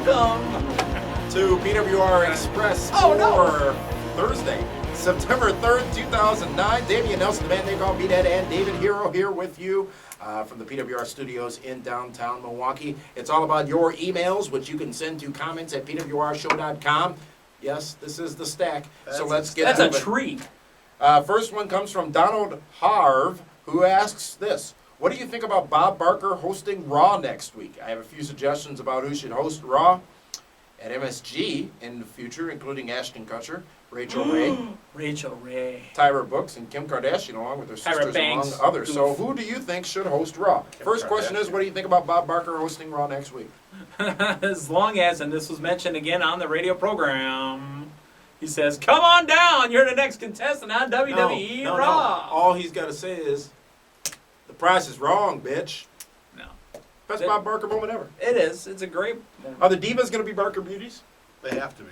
welcome to PWR Express for Thursday, September 3rd, 2009. Damian Nelson, the man they call B-Dad, and David Hero here with you from the PWR studios in downtown Milwaukee. It's all about your emails, which you can send to comments at pwrshow.com. Yes, this is the stack, so let's get That's a treat. First one comes from Donald Harv, who asks this. What do you think about Bob Barker hosting Raw next week? I have a few suggestions about who should host Raw at MSG in the future, including Ashton Kutcher, Rachel Ray, Tyra Brooks, and Kim Kardashian, along with their sisters, among others. So who do you think should host Raw? First question is, what do you think about Bob Barker hosting Raw next week? As long as, and this was mentioned again on the radio program, he says, come on down, you're the next contestant on WWE Raw. No. All he's got to say is, the price is wrong, bitch. No. Best Bob Barker moment ever. It is. It's a great moment. Are the divas going to be Barker Beauties? They have to be.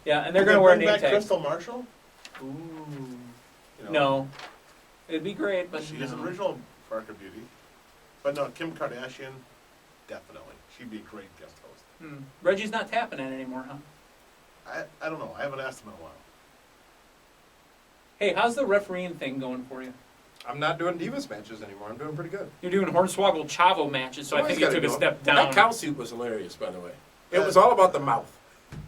Yeah, and they're going to wear name back tags. Crystal Marshall? Ooh. You know, No. It'd be great, but she is an original Barker Beauty. But no, Kim Kardashian, definitely. She'd be a great guest host. Reggie's not tapping it anymore, huh? I don't know. I haven't asked him in a while. Hey, how's the refereeing thing going for you? I'm not doing divas matches anymore. I'm doing pretty good. You're doing Hornswoggle Chavo matches, so I think you took a step down. That cow suit was hilarious, by the way. It was all about the mouth.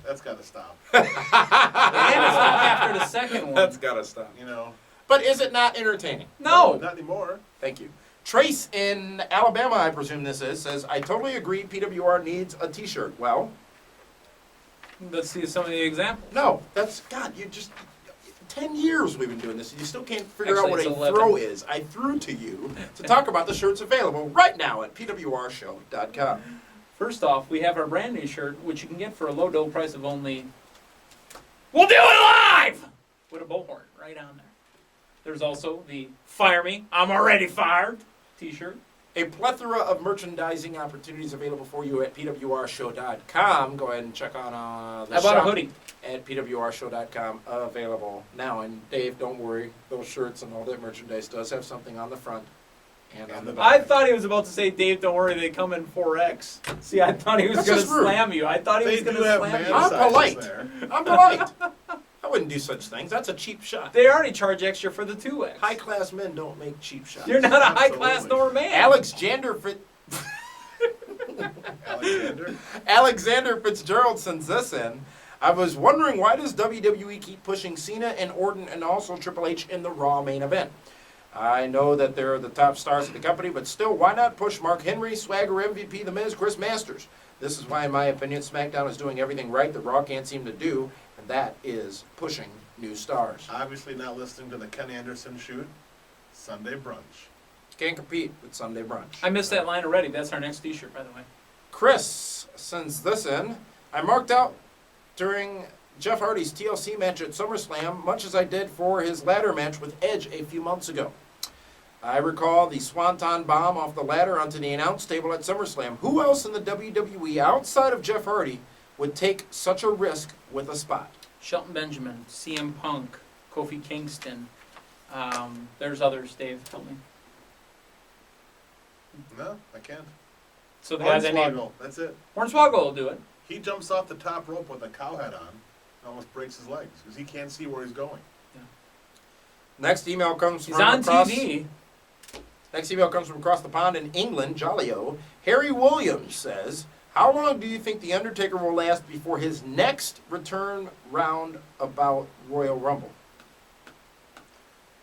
That's got to stop. And it's not after the second one. That's got to stop. You know. But is it not entertaining? No. Not anymore. Thank you. Trace in Alabama, I presume this is, says, I totally agree PWR needs a t-shirt. Well, let's see some of the examples. no, that's, God, you just, 10 years we've been doing this, and you still can't figure out what Actually, a it's 11. throw is. I threw to you to talk about the shirts available right now at pwrshow.com. First off, we have our brand new shirt, which you can get for a low price of only... We'll do it live! With a bullhorn right on there. There's also the Fire Me, I'm Already Fired t-shirt. A plethora of merchandising opportunities available for you at pwrshow.com. Go ahead and check out the How about shop a hoodie? at pwrshow.com, available now. And Dave, don't worry, those shirts and all that merchandise does have something on the front and on the back. I thought he was about to say, Dave, don't worry, they come in 4X. See, I thought he was going to slam you. I thought he was going to slam you. I'm polite. I'm polite. I wouldn't do such things. That's a cheap shot. They already charge extra for the 2X. High-class men don't make cheap shots. You're not a high-class nor man. Alexander Fitzgerald sends this in. I was wondering, why does WWE keep pushing Cena and Orton and also Triple H in the Raw main event? I know that they're the top stars of the company, but still, why not push Mark Henry, Swagger MVP, The Miz, Chris Masters? This is why, in my opinion, SmackDown is doing everything right that Raw can't seem to do, and that is pushing new stars. Obviously not listening to the Ken Anderson shoot. Sunday brunch. Can't compete with Sunday brunch. I missed that line already. That's our next t-shirt, by the way. Chris sends this in. I marked out during Jeff Hardy's TLC match at SummerSlam, much as I did for his ladder match with Edge a few months ago. I recall the Swanton bomb off the ladder onto the announce table at SummerSlam. Who else in the WWE outside of Jeff Hardy would take such a risk with a spot? Shelton Benjamin, CM Punk, Kofi Kingston. There's others, Dave. Help me. No, I can't. So the guys I named. Hornswoggle, that's it. Hornswoggle will do it. He jumps off the top rope with a cow head on and almost breaks his legs because he can't see where he's going. Next email comes He's from on across, TV. Next email comes from across the pond in England, Jolly-O. Harry Williams says, how long do you think The Undertaker will last before his next return round about Royal Rumble?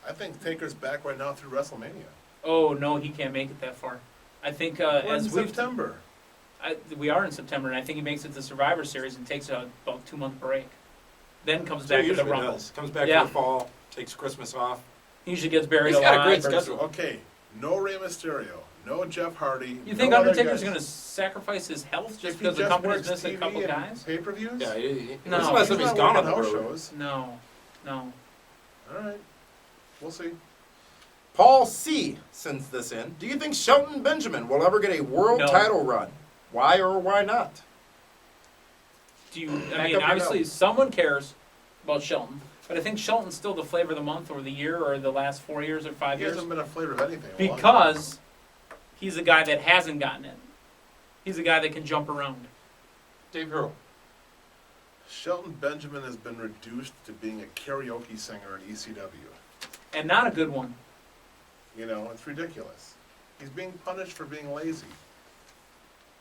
I think Taker's back right now through WrestleMania. Oh, no, he can't make it that far. I think We're as in we've... September. We are in September, and I think he makes it to Survivor Series and takes a about 2-month break. Then comes back to the Rumble. Comes back in the fall, takes Christmas off. He usually gets buried He's alive. got a great schedule. Okay, no Rey Mysterio, no Jeff Hardy. You think no Undertaker's going to sacrifice his health just because the company's works missing a couple TV and guys? Pay-per-views? Yeah, No. This is the last time he's gone on the house road. shows. No. All right, we'll see. Paul C. sends this in. Do you think Shelton Benjamin will ever get a world title run? Why or why not? I mean, obviously, someone cares about Shelton, but I think Shelton's still the flavor of the month or the year or the last 4 years or 5 years. He hasn't been a flavor of anything. Because he's a guy that hasn't gotten it. He's a guy that can jump around. Dave Hurl. Shelton Benjamin has been reduced to being a karaoke singer in ECW. And not a good one. You know, it's ridiculous. He's being punished for being lazy.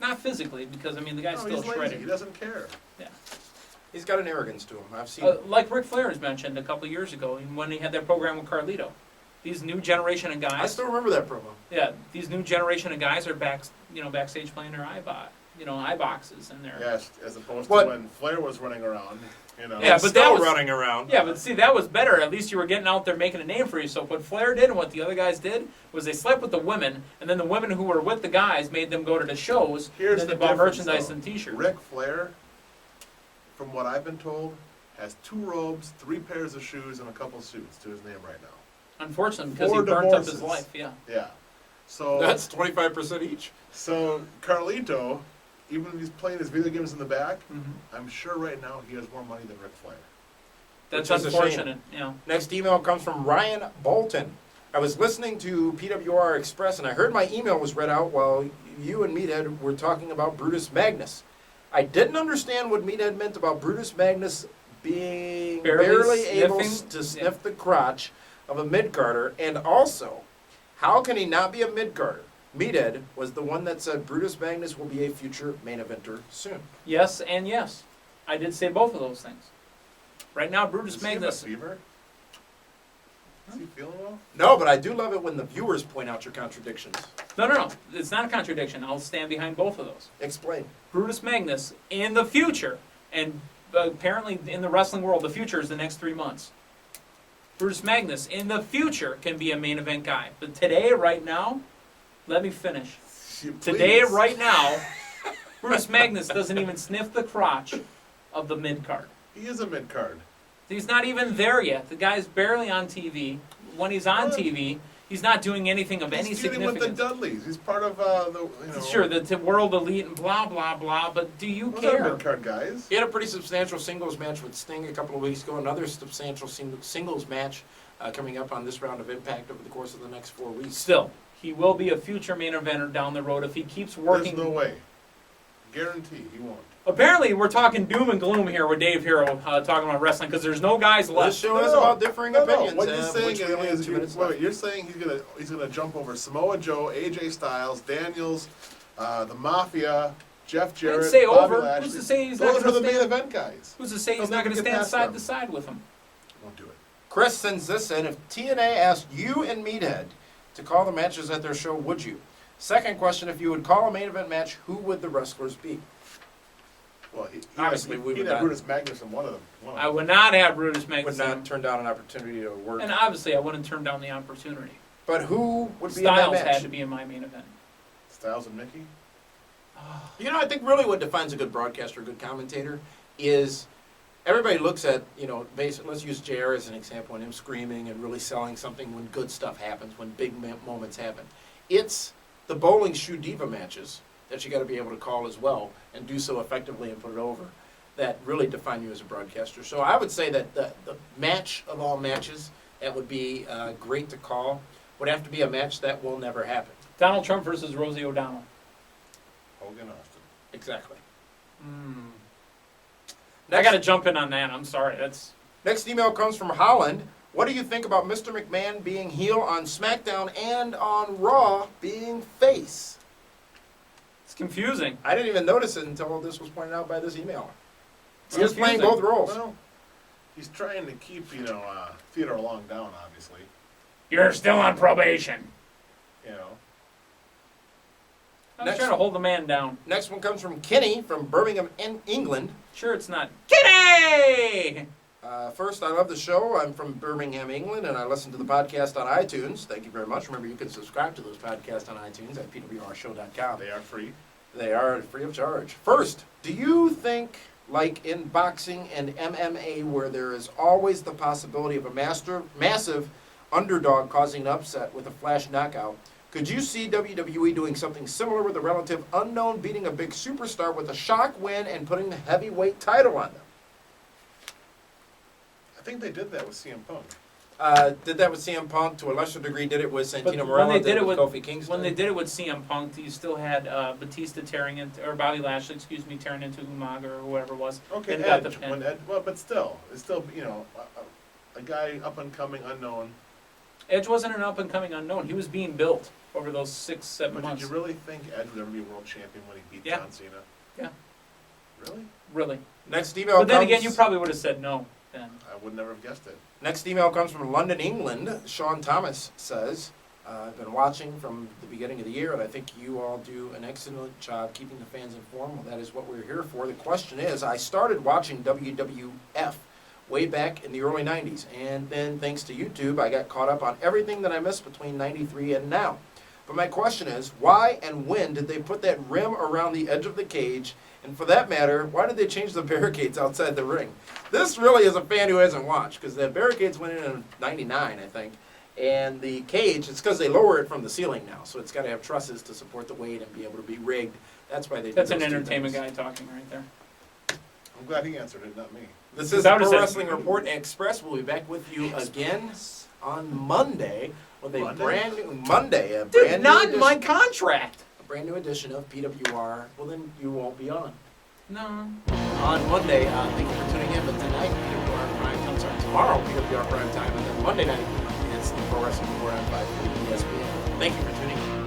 Not physically, because, I mean, the guy's No, still he's lazy. shredded. He doesn't care. Yeah. He's got an arrogance to him. I've seen Like Ric Flair has mentioned a couple of years ago when he had that program with Carlito. These new generation of guys. I still remember that promo. Yeah, these new generation of guys are backstage playing their eye boxes and their. Yes, as opposed What? to when Flair was running around, you know. Yeah, He's but still that was- running around. Yeah, but see, that was better. At least you were getting out there making a name for yourself. What Flair did and what the other guys did was they slept with the women, and then the women who were with the guys made them go to the shows. Here's and the then they bought difference, merchandise though. and T-shirts. Ric Flair, from what I've been told, has 2 robes, 3 pairs of shoes, and a couple suits to his name right now. Unfortunately, because 4 he burnt up his divorces. life. Yeah. Yeah. So That's 25% each. So Carlito, even if he's playing his video games in the back, Mm-hmm. I'm sure right now he has more money than Ric Flair. That's Which is a shame. unfortunate. Yeah. Next email comes from Ryan Bolton. I was listening to PWR Express and I heard my email was read out while you and Meathead were talking about Brutus Magnus. I didn't understand what Meathead meant about Brutus Magnus being barely able sniffing? to sniff the crotch of a mid-carder, and also, how can he not be a mid-carder? Meathead was the one that said Brutus Magnus will be a future main eventer soon. Yes and yes. I did say both of those things. Right now, Brutus Does he have a Magnus. fever? Is he feeling well? No, but I do love it when the viewers point out your contradictions. No. It's not a contradiction. I'll stand behind both of those. Explain. Brutus Magnus in the future, and apparently in the wrestling world, the future is the next 3 months. Brutus Magnus in the future can be a main event guy. But today, right now, let me finish. Today, Please. right now, Brutus Magnus doesn't even sniff the crotch of the mid-card. He is a mid-card. He's not even there yet. The guy's barely on TV. When he's on TV, he's not doing anything of any He's dealing with the significance. Dudleys. He's part of Sure, the world elite and blah, blah, blah, but do you Those are care? mid-card guys. He had a pretty substantial singles match with Sting a couple of weeks ago. Another substantial singles match coming up on this round of Impact over the course of the next 4 weeks. Still, he will be a future main eventer down the road if he keeps working. There's no way. Guarantee he won't. Apparently, we're talking doom and gloom here with Dave Hero talking about wrestling because there's no guys This left. show is about differing opinions. What you're saying which we only have is, 2 minutes wait, left. you're saying he's gonna jump over Samoa Joe, AJ Styles, Daniels, the Mafia, Jeff Jarrett, say Bobby over. Lashley. Who's to say he's not Those gonna are the main stand- event guys. Who's to say he's He'll not never going to get stand past side them. to side with him? Won't do it. Chris sends this in. If TNA asked you and Meathead to call the matches at their show, would you? Second question, if you would call a main event match, who would the wrestlers be? Well, Obviously, we he'd would have not- Brutus Magnus in one of them. I would not have Brutus Would Magnus. not turn down an opportunity to work. And obviously, I wouldn't turn down the opportunity. But who would be in that Styles match? had to be in my main event. Styles and Mickey. You know, I think really what defines a good broadcaster, a good commentator, is everybody looks at, let's use JR as an example, and him screaming and really selling something when good stuff happens, when big moments happen. It's the bowling shoe diva matches that you got to be able to call as well and do so effectively and put it over that really define you as a broadcaster. So I would say that the match of all matches that would be great to call would have to be a match that will never happen. Donald Trump versus Rosie O'Donnell. Hogan Austin. Exactly. I got to jump in on that. I'm sorry. That's Next email comes from Holland. What do you think about Mr. McMahon being heel on SmackDown and on Raw being face? it's confusing. I didn't even notice it until this was pointed out by this emailer. It's He was playing confusing. both roles. Well, he's trying to keep, Theodore Long down, obviously. You're still on probation. You know. I'm Next- trying to hold the man down. Next one comes from Kenny from Birmingham, England. Sure, it's not. Kitty! First, I love the show. I'm from Birmingham, England, and I listen to the podcast on iTunes. Thank you very much. Remember, you can subscribe to those podcasts on iTunes at pwrshow.com. They are free. They are free of charge. First, do you think, like in boxing and MMA, where there is always the possibility of a massive underdog causing an upset with a flash knockout, could you see WWE doing something similar with a relative unknown beating a big superstar with a shock win and putting the heavyweight title on them? I think they did that with CM Punk. Did that with CM Punk. To a lesser degree, did it with Santino But when Marella. they did it with Kofi Kingston. when they did it with CM Punk, you still had Batista tearing into, or Bobby Lashley, tearing into Umaga or whoever it was. Okay, And got Edge. the pin. When Edge, well, but still, it's still, you know, a guy up and coming, unknown. Edge wasn't an up and coming unknown. He was being built over those 6-7 But months. did you really think Edge would ever be world champion when he beat Yeah. John Cena? Yeah. Really? Really. Next email But then comes, again, you probably would have said no then. I would never have guessed it. Next email comes from London, England. Sean Thomas says, I've been watching from the beginning of the year, and I think you all do an excellent job keeping the fans informed. Well, that is what we're here for. The question is, I started watching WWF way back in the early 90s, and then thanks to YouTube, I got caught up on everything that I missed between 93 and now. But my question is, why and when did they put that rim around the edge of the cage? And for that matter, why did they change the barricades outside the ring? This really is a fan who hasn't watched, because the barricades went in 99, I think. And the cage, it's because they lower it from the ceiling now, so it's got to have trusses to support the weight and be able to be rigged. That's why they That's do an those two entertainment things. guy talking right there. I'm glad he answered it, not me. This is the Without a Pro sense. Wrestling Report Express. We'll be back with you again on Monday with a Monday? brand new Monday, a Dude, brand new not in edition, my contract. a brand new edition of PWR. Well, then you won't be on No. on Monday. Thank you for tuning in. But tonight, PWR Prime Time. Sorry, tomorrow PWR Prime Time, and then Monday night it's the Pro Wrestling Report on 5:30 ESPN. Thank you for tuning in.